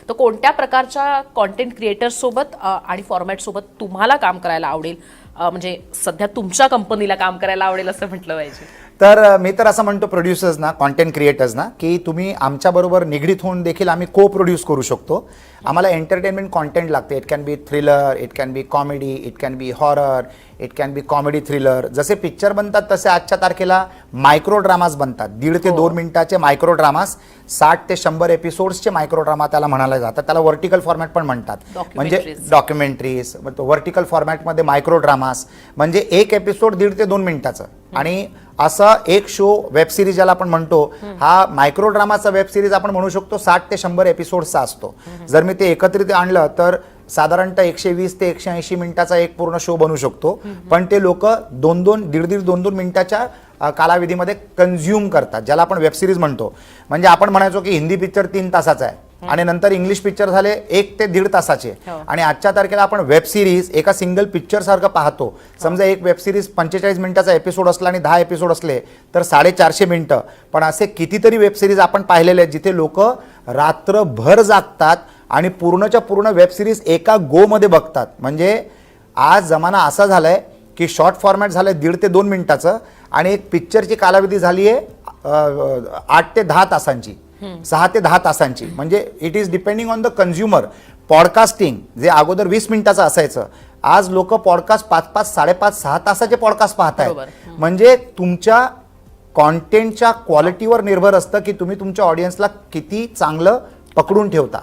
तर कोणत्या प्रकारच्या कॉन्टेंट क्रिएटर्स सोबत आणि फॉर्मॅट सोबत तुम्हाला काम करायला आवडेल, म्हणजे सध्या तुमच्या कंपनीला काम करायला आवडेल असं म्हटलं पाहिजे? तर मी तर असं म्हणतो प्रोड्युसर्सना, कॉन्टेंट क्रिएटर्सना, की तुम्ही आमच्याबरोबर निगडीत होऊन देखील आम्ही को प्रोड्यूस करू शकतो. आम्हाला एंटरटेनमेंट कॉन्टेंट लागते. It can be thriller, it can be comedy, it can be horror, it can be comedy thriller. जसे पिक्चर बनतात तसे आजच्या तारखेला मायक्रो ड्रामाज बनतात. 1.5 ते 2 मिनिटाचे मायक्रो ड्रामास, 60 ते 100 एपिसोड्सचे मायक्रो ड्रामा त्याला म्हणायला जातात. त्याला व्हर्टिकल फॉर्मॅट पण म्हणतात. म्हणजे डॉक्युमेंटरीज, व्हर्टिकल फॉर्मॅटमध्ये मायक्रो ड्रामास, म्हणजे एक एपिसोड 1.5 ते 2 मिनिटाचं. आणि असा एक शो, वेब सिरीज ज्याला आपण म्हणतो, हा मायक्रो ड्रामाचा वेब सिरीज आपण म्हणू शकतो 60 ते 100 एपिसोडचा असतो. जर मी ते एकत्रित आणलं तर साधारणतः 120 ते 180 मिनिटाचा एक पूर्ण शो बनू शकतो. पण ते लोक 1.5-2 मिनिटाच्या कालावधीमध्ये कन्झ्युम करतात, ज्याला आपण वेब सिरीज म्हणतो. म्हणजे आपण म्हणायचो की हिंदी पिक्चर 3 तासाचा आहे आणि नंतर इंग्लिश पिक्चर झाले 1 ते 1.5 तासाचे. आणि आजच्या तारखेला आपण वेब सिरीज एका सिंगल पिक्चर सारखं पाहतो. समजा एक वेब सिरीज 45 मिनिटाचा एपिसोड असला आणि 10 एपिसोड असले तर 450 मिनिटं. पण असे कितीतरी वेब सिरीज आपण पाहिलेले आहेत जिथे लोक रात्रभर जागतात आणि पूर्णच्या पूर्ण वेब सिरीज एका गो मध्ये बघतात. म्हणजे आज जमाना असा झालाय की शॉर्ट फॉर्मॅट झालंय 1.5 ते 2 मिनिटाचं आणि एक पिक्चरची कालावधी झाली आहे 8 ते 10 तासांची, 6 ते 10 तासांची. म्हणजे it is depending on the consumer. Podcasting जे अगोदर 20 मिनिटाचं असायचं, आज लोक पॉडकास्ट 5-5, 5.5, 6 तासाचे पॉडकास्ट पाहतायत. म्हणजे तुमच्या कॉन्टेंटच्या क्वालिटीवर निर्भर असतं की तुम्ही तुमच्या ऑडियन्सला किती चांगलं पकडून ठेवता.